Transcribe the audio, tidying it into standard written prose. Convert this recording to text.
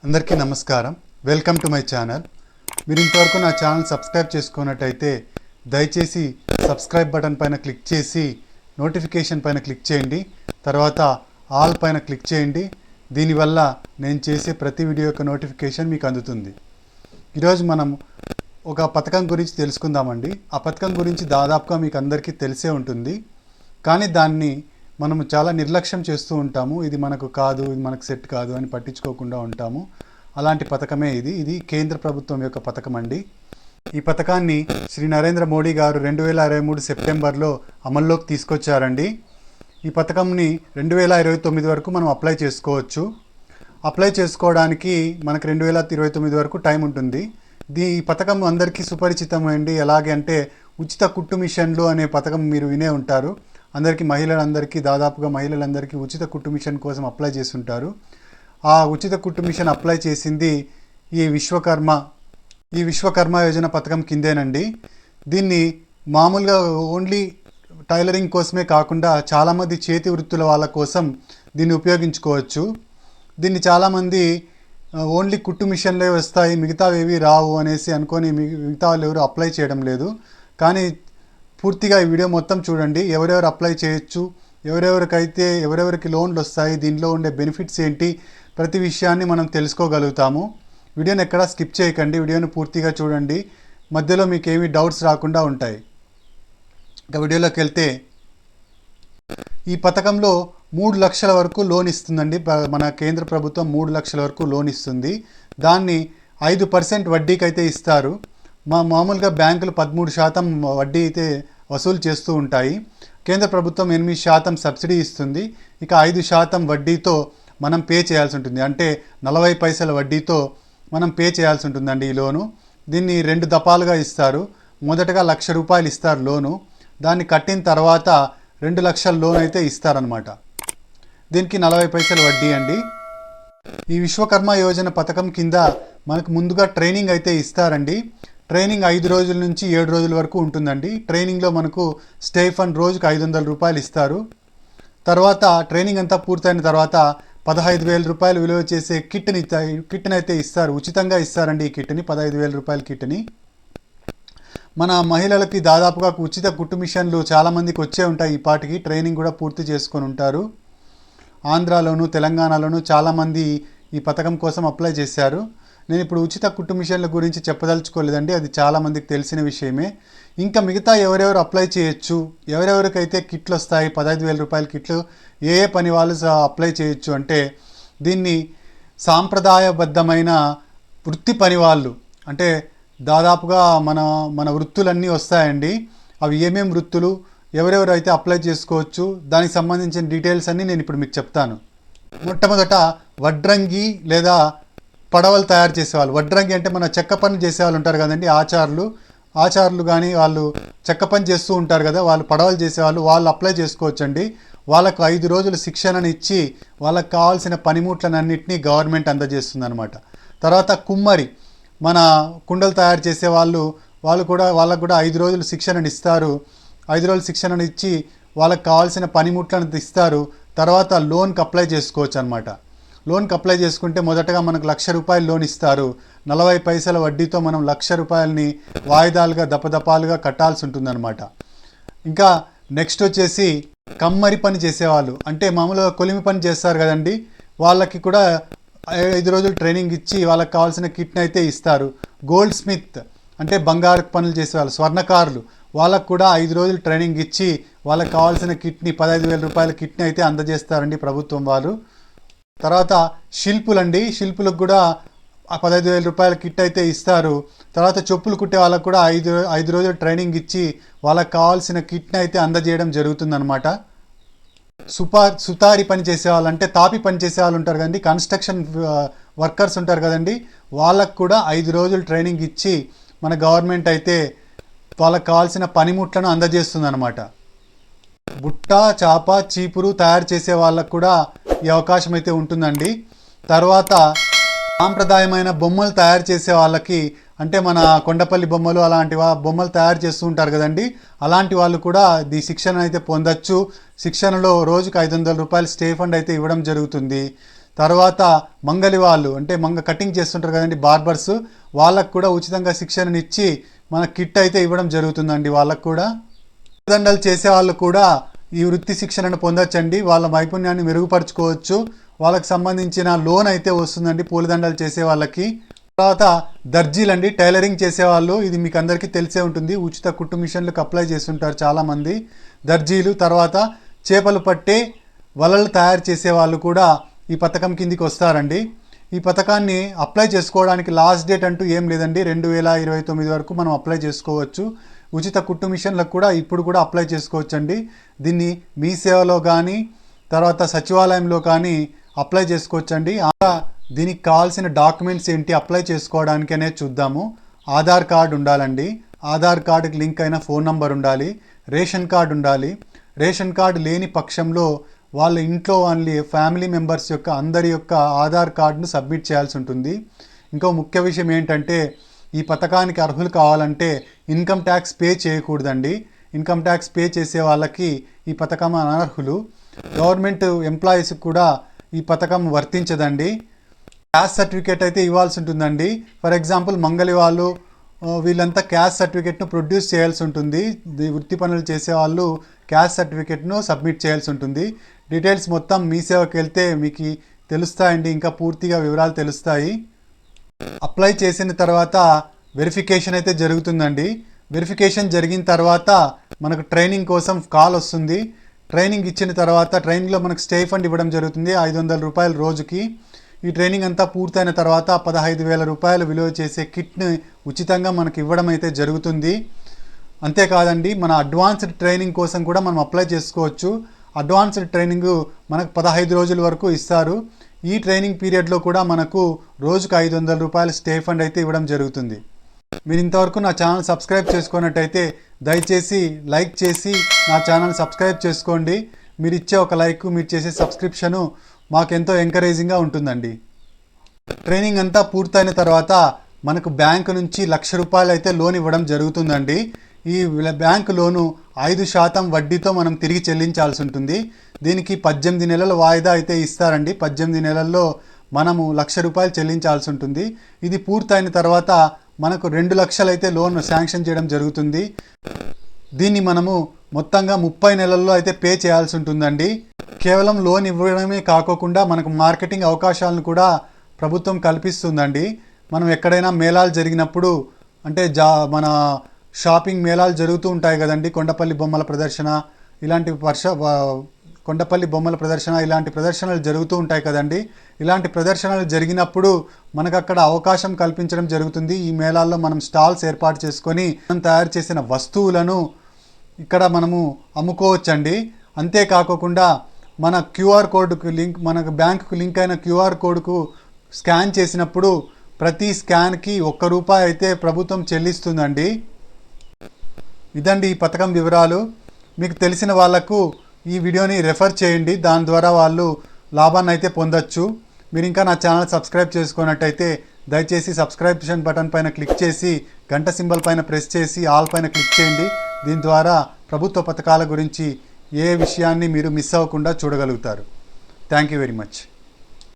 అందరికీ నమస్కారం. Welcome to my channel. మీరు ఇంతవరకు నా ఛానల్ సబ్స్క్రైబ్ చేసుకున్నట్టయితే దయచేసి సబ్స్క్రైబ్ బటన్ పైన క్లిక్ చేసి నోటిఫికేషన్ పైన క్లిక్ చేయండి. తర్వాత ఆల్ పైన క్లిక్ చేయండి. దీనివల్ల నేను చేసే ప్రతి వీడియో యొక్క నోటిఫికేషన్ మీకు అందుతుంది. ఈరోజు మనం ఒక పథకం గురించి తెలుసుకుందామండి. ఆ పథకం గురించి దాదాపుగా మీకు అందరికీ తెలిసే ఉంటుంది, కానీ దాన్ని మనము చాలా నిర్లక్ష్యం చేస్తూ ఉంటాము. ఇది మనకు కాదు, ఇది మనకు సెట్ కాదు అని పట్టించుకోకుండా ఉంటాము. అలాంటి పథకమే ఇది కేంద్ర ప్రభుత్వం యొక్క పథకం అండి. ఈ పథకాన్ని శ్రీ నరేంద్ర మోడీ గారు 2023 సెప్టెంబర్లో అమల్లోకి తీసుకొచ్చారండి. ఈ పథకంని 2029 వరకు మనం అప్లై చేసుకోవచ్చు. అప్లై చేసుకోవడానికి మనకు 2029 వరకు టైం ఉంటుంది. ఈ పథకం అందరికీ సుపరిచితమండి. ఎలాగే అంటే ఉచిత కుట్టు మిషన్లు అనే పథకం మీరు వినే ఉంటారు. దాదాపుగా మహిళలందరికీ ఉచిత కుట్టు మిషన్ కోసం అప్లై చేస్తుంటారు. ఆ ఉచిత కుట్టు మిషన్ అప్లై చేసింది ఈ విశ్వకర్మ యోజన పథకం కిందేనండి. దీన్ని మామూలుగా ఓన్లీ టైలరింగ్ కోసమే కాకుండా చాలామంది చేతి వృత్తుల వాళ్ళ కోసం దీన్ని ఉపయోగించుకోవచ్చు. దీన్ని చాలామంది ఓన్లీ కుట్టు మిషన్లే వస్తాయి, మిగతావేవి రావు అనేసి అనుకొని మిగతా వాళ్ళు ఎవరు అప్లై చేయడం లేదు. కానీ పూర్తిగా ఈ వీడియో మొత్తం చూడండి. ఎవరెవరు అప్లై చేయొచ్చు, ఎవరెవరికి లోన్లు వస్తాయి, దీనిలో ఉండే బెనిఫిట్స్ ఏంటి, ప్రతి విషయాన్ని మనం తెలుసుకోగలుగుతాము. వీడియోని ఎక్కడా స్కిప్ చేయకండి, వీడియోని పూర్తిగా చూడండి. మధ్యలో మీకు ఏమీ డౌట్స్ రాకుండా ఉంటాయి. ఇక వీడియోలోకి వెళ్తే, ఈ పథకంలో 3 లక్షల వరకు లోన్ ఇస్తుందండి. మన కేంద్ర ప్రభుత్వం 3 లక్షల వరకు లోన్ ఇస్తుంది. దాన్ని 5% వడ్డీకి అయితే ఇస్తారు. మామూలుగా బ్యాంకులు 13% వడ్డీ అయితే వసూలు చేస్తూ ఉంటాయి. కేంద్ర ప్రభుత్వం 8% సబ్సిడీ ఇస్తుంది. ఇక 5% వడ్డీతో మనం పే చేయాల్సి ఉంటుంది. అంటే 40 పైసల వడ్డీతో మనం పే చేయాల్సి ఉంటుందండి ఈ లోను. దీన్ని 2 దఫాలుగా ఇస్తారు. మొదటగా ₹1,00,000 ఇస్తారు లోను. దాన్ని కట్టిన తర్వాత 2 లక్షల లోన్ అయితే ఇస్తారనమాట. దీనికి 40 పైసల వడ్డీ అండి. ఈ విశ్వకర్మ యోజన పథకం కింద మనకు ముందుగా ట్రైనింగ్ అయితే ఇస్తారండి. ట్రైనింగ్ 5 రోజుల నుంచి 7 రోజుల వరకు ఉంటుందండి. ట్రైనింగ్లో మనకు స్టైఫండ్ రోజుకు ₹500 ఇస్తారు. తర్వాత ట్రైనింగ్ అంతా పూర్తయిన తర్వాత ₹15,000 విలువ చేసే కిట్ని అయితే ఇస్తారు. ఉచితంగా ఇస్తారండి ఈ కిట్ని, ₹15,000 కిట్ని. మన మహిళలకి దాదాపుగా ఉచిత కుట్టు మిషన్లు చాలామందికి వచ్చే ఉంటాయి. ఈ పాటికి ట్రైనింగ్ కూడా పూర్తి చేసుకొని ఉంటారు. ఆంధ్రాలోను తెలంగాణలోను చాలామంది ఈ పథకం కోసం అప్లై చేశారు. నేను ఇప్పుడు ఉచిత కుట్టు మిషన్ల గురించి చెప్పదలుచుకోలేదండి, అది చాలామందికి తెలిసిన విషయమే. ఇంకా మిగతా ఎవరెవరు అప్లై చేయొచ్చు, ఎవరెవరికైతే కిట్లు వస్తాయి, ₹15,000 కిట్లు, ఏ పని వాళ్ళు అప్లై చేయొచ్చు అంటే, దీన్ని సాంప్రదాయబద్ధమైన వృత్తి పని వాళ్ళు, అంటే దాదాపుగా మన వృత్తులన్నీ వస్తాయండి. అవి ఏమేమి వృత్తులు, ఎవరెవరైతే అప్లై చేసుకోవచ్చు, దానికి సంబంధించిన డీటెయిల్స్ అన్నీ నేను ఇప్పుడు మీకు చెప్తాను. మొట్టమొదట వడ్రంగి లేదా పడవలు తయారు చేసేవాళ్ళు. వడ్రంగి అంటే మన చెక్క పని చేసేవాళ్ళు ఉంటారు కదండి, ఆచారులు కానీ వాళ్ళు చెక్క పని చేస్తూ ఉంటారు కదా, వాళ్ళు పడవలు చేసేవాళ్ళు, వాళ్ళు అప్లై చేసుకోవచ్చండి. వాళ్ళకు 5 రోజులు శిక్షణను ఇచ్చి వాళ్ళకి కావాల్సిన పనిముట్లన్నింటినీ గవర్నమెంట్ అందజేస్తుంది అనమాట. తర్వాత కుమ్మరి, మన కుండలు తయారు చేసే వాళ్ళకు కూడా 5 రోజులు శిక్షణను ఇస్తారు. 5 రోజులు శిక్షణను ఇచ్చి వాళ్ళకి కావాల్సిన పనిముట్లను ఇస్తారు. తర్వాత లోన్కి అప్లై చేసుకోవచ్చు అనమాట. లోన్కి అప్లై చేసుకుంటే మొదటగా మనకు ₹1,00,000 లోన్ ఇస్తారు. 40 పైసల వడ్డీతో మనం ₹1,00,000 వాయిదాలుగా దపదపాలుగా కట్టాల్సి ఉంటుందన్నమాట. ఇంకా నెక్స్ట్ వచ్చేసి కమ్మరి పని చేసేవాళ్ళు, అంటే మామూలుగా కొలిమి పని చేస్తారు కదండి, వాళ్ళకి కూడా 5 రోజులు ట్రైనింగ్ ఇచ్చి వాళ్ళకి కావాల్సిన కిట్ని అయితే ఇస్తారు. గోల్డ్ స్మిత్ అంటే బంగారు పనులు చేసేవాళ్ళు, స్వర్ణకారులు, వాళ్ళకు కూడా 5 రోజులు ట్రైనింగ్ ఇచ్చి వాళ్ళకి కావాల్సిన కిట్ని ₹15,000 కిట్ని అయితే అందజేస్తారండి ప్రభుత్వం వాళ్ళు. తర్వాత శిల్పులకు కూడా ₹15,000 కిట్ అయితే ఇస్తారు. తర్వాత చెప్పులు కుట్టే వాళ్ళకు కూడా 5 రోజులు ట్రైనింగ్ ఇచ్చి వాళ్ళకి కావాల్సిన కిట్ని అయితే అందజేయడం జరుగుతుందన్నమాట. సుతారి పని చేసేవాళ్ళు, అంటే తాపి పని చేసేవాళ్ళు ఉంటారు కదండి, కన్స్ట్రక్షన్ వర్కర్స్ ఉంటారు కదండి, వాళ్ళకు కూడా 5 రోజులు ట్రైనింగ్ ఇచ్చి మన గవర్నమెంట్ అయితే వాళ్ళకి కావాల్సిన పనిముట్లను అందజేస్తుంది అనమాట. బుట్ట, చాప, చీపురు తయారు చేసే వాళ్ళకు కూడా ఈ అవకాశం అయితే ఉంటుందండి. తర్వాత సాంప్రదాయమైన బొమ్మలు తయారు చేసే వాళ్ళకి, అంటే మన కొండపల్లి బొమ్మలు అలాంటి బొమ్మలు తయారు చేస్తూ ఉంటారు కదండి, అలాంటి వాళ్ళు కూడా ఈ శిక్షణ అయితే పొందొచ్చు. శిక్షణలో రోజుకు ₹500 స్టే ఫండ్ అయితే ఇవ్వడం జరుగుతుంది. తర్వాత మంగలి వాళ్ళు అంటే కటింగ్ చేస్తుంటారు కదండి బార్బర్స్, వాళ్ళకు కూడా ఉచితంగా శిక్షణనిచ్చి మన కిట్ అయితే ఇవ్వడం జరుగుతుందండి. వాళ్ళకు కూడా పూలదండలు చేసే వాళ్ళు కూడా ఈ వృత్తి శిక్షణను పొందొచ్చండి. వాళ్ళ నైపుణ్యాన్ని మెరుగుపరచుకోవచ్చు. వాళ్ళకి సంబంధించిన లోన్ అయితే వస్తుందండి పూలదండలు చేసే వాళ్ళకి. తర్వాత దర్జీలండి, టైలరింగ్ చేసేవాళ్ళు, ఇది మీకు అందరికీ తెలిసే ఉంటుంది. ఉచిత కుట్టు మిషన్లకు అప్లై చేస్తుంటారు చాలామంది దర్జీలు. తర్వాత చేపలు పట్టే వలలు తయారు చేసేవాళ్ళు కూడా ఈ పథకం కిందికి వస్తారండి. ఈ పథకాన్ని అప్లై చేసుకోవడానికి లాస్ట్ డేట్ అంటూ ఏం లేదండి. 2029 వరకు మనం అప్లై చేసుకోవచ్చు. ఉచిత కుట్టు మిషన్లకు కూడా ఇప్పుడు కూడా అప్లై చేసుకోవచ్చండి. దీన్ని మీ సేవలో కానీ తర్వాత సచివాలయంలో కానీ అప్లై చేసుకోవచ్చండి. దీనికి కావాల్సిన డాక్యుమెంట్స్ ఏంటి అప్లై చేసుకోవడానికి అనేది చూద్దాము. ఆధార్ కార్డు ఉండాలండి. ఆధార్ కార్డుకి లింక్ అయిన ఫోన్ నంబర్ ఉండాలి. రేషన్ కార్డు ఉండాలి. రేషన్ కార్డు లేని పక్షంలో వాళ్ళ ఇంట్లో వాళ్ళ ఫ్యామిలీ మెంబర్స్ యొక్క అందరి యొక్క ఆధార్ కార్డును సబ్మిట్ చేయాల్సి ఉంటుంది. ఇంకో ముఖ్య విషయం ఏంటంటే ఈ పథకానికి అర్హులు కావాలంటే ఇన్కమ్ ట్యాక్స్ పే చేయకూడదండి. ఇన్కమ్ ట్యాక్స్ పే చేసే వాళ్ళకి ఈ పథకం అనర్హులు. గవర్నమెంట్ ఎంప్లాయీస్కి కూడా ఈ పథకం వర్తించదండి. క్యాస్ట్ సర్టిఫికేట్ అయితే ఇవ్వాల్సి ఉంటుందండి. ఫర్ ఎగ్జాంపుల్ మంగలి వాళ్ళు వీళ్ళంతా క్యాస్ట్ సర్టిఫికేట్ను ప్రొడ్యూస్ చేయాల్సి ఉంటుంది. వృత్తి పనులు చేసేవాళ్ళు క్యాస్ట్ సర్టిఫికేట్ను సబ్మిట్ చేయాల్సి ఉంటుంది. డీటెయిల్స్ మొత్తం మీ సేవకి వెళ్తే మీకు తెలుస్తాయండి, ఇంకా పూర్తిగా వివరాలు తెలుస్తాయి. అప్లై చేసిన తర్వాత వెరిఫికేషన్ అయితే జరుగుతుందండి. వెరిఫికేషన్ జరిగిన తర్వాత మనకు ట్రైనింగ్ కోసం కాల్ వస్తుంది. ట్రైనింగ్ ఇచ్చిన తర్వాత ట్రైనింగ్లో మనకు స్టే ఫండ్ ఇవ్వడం జరుగుతుంది 500 రూపాయలు రోజుకి. ఈ ట్రైనింగ్ అంతా పూర్తయిన తర్వాత 15,000 రూపాయలు విలువ చేసే కిట్ని ఉచితంగా మనకు ఇవ్వడం అయితే జరుగుతుంది. అంతేకాదండి, మన అడ్వాన్స్డ్ ట్రైనింగ్ కోసం కూడా మనం అప్లై చేసుకోవచ్చు. అడ్వాన్స్డ్ ట్రైనింగ్ మనకు 15 రోజుల వరకు ఇస్తారు. ఈ ట్రైనింగ్ పీరియడ్లో కూడా మనకు రోజుకు 500 రూపాయలు స్టే ఫండ్ అయితే ఇవ్వడం జరుగుతుంది. మీరు ఇంతవరకు నా ఛానల్ సబ్స్క్రైబ్ చేసుకున్నట్టయితే దయచేసి లైక్ చేసి నా ఛానల్ సబ్స్క్రైబ్ చేసుకోండి. మీరు ఇచ్చే ఒక లైక్, మీరు చేసే సబ్స్క్రిప్షను మాకెంతో ఎంకరేజింగ్గా ఉంటుందండి. ట్రైనింగ్ అంతా పూర్తయిన తర్వాత మనకు బ్యాంకు నుంచి 1,00,000 రూపాయలు అయితే లోన్ ఇవ్వడం జరుగుతుందండి. ఈ బ్యాంకు లోను 5% వడ్డీతో మనం తిరిగి చెల్లించాల్సి ఉంటుంది. దీనికి 18 నెలల వాయిదా అయితే ఇస్తారండి. 18 నెలల్లో మనము 1,00,000 రూపాయలు చెల్లించాల్సి ఉంటుంది. ఇది పూర్తయిన తర్వాత మనకు 2 లక్షలు అయితే లోన్ శాంక్షన్ చేయడం జరుగుతుంది. దీన్ని మనము మొత్తంగా 30 నెలల్లో అయితే పే చేయాల్సి ఉంటుందండి. కేవలం లోన్ ఇవ్వడమే కాకోకుండా మనకు మార్కెటింగ్ అవకాశాలను కూడా ప్రభుత్వం కల్పిస్తుందండి. మనం ఎక్కడైనా మేళాలు జరిగినప్పుడు అంటే మన షాపింగ్ మేళాలు జరుగుతూ ఉంటాయి కదండి. కొండపల్లి బొమ్మల ప్రదర్శన ఇలాంటి కొండపల్లి బొమ్మల ప్రదర్శన ఇలాంటి ప్రదర్శనలు జరుగుతూ ఉంటాయి కదండి. ఇలాంటి ప్రదర్శనలు జరిగినప్పుడు మనకు అక్కడ అవకాశం కల్పించడం జరుగుతుంది. ఈ మేళాల్లో మనం స్టాల్స్ ఏర్పాటు చేసుకొని మనం తయారు చేసిన వస్తువులను ఇక్కడ మనము అమ్ముకోవచ్చండి. అంతేకాకుండా మన క్యూఆర్ కోడ్కు లింక్, మనకు బ్యాంకుకు లింక్ అయిన క్యూఆర్ కోడ్కు స్కాన్ చేసినప్పుడు ప్రతి స్కాన్కి ₹1 అయితే ప్రభుత్వం చెల్లిస్తుందండి. ఇదండి ఈ పథకం వివరాలు. మీకు తెలిసిన వాళ్లకు ఈ వీడియోని రెఫర్ చేయండి. దాని ద్వారా వాళ్ళు లాభాన్ని అయితే పొందొచ్చు. మీరు ఇంకా నా ఛానల్ సబ్స్క్రైబ్ చేసుకున్నట్టయితే దయచేసి సబ్స్క్రిప్షన్ బటన్ పైన క్లిక్ చేసి గంట సింబల్ పైన ప్రెస్ చేసి ఆల్ పైన క్లిక్ చేయండి. దీని ద్వారా ప్రభుత్వ పథకాల గురించి ఏ విషయాన్ని మీరు మిస్ అవ్వకుండా చూడగలుగుతారు. Thank you very much.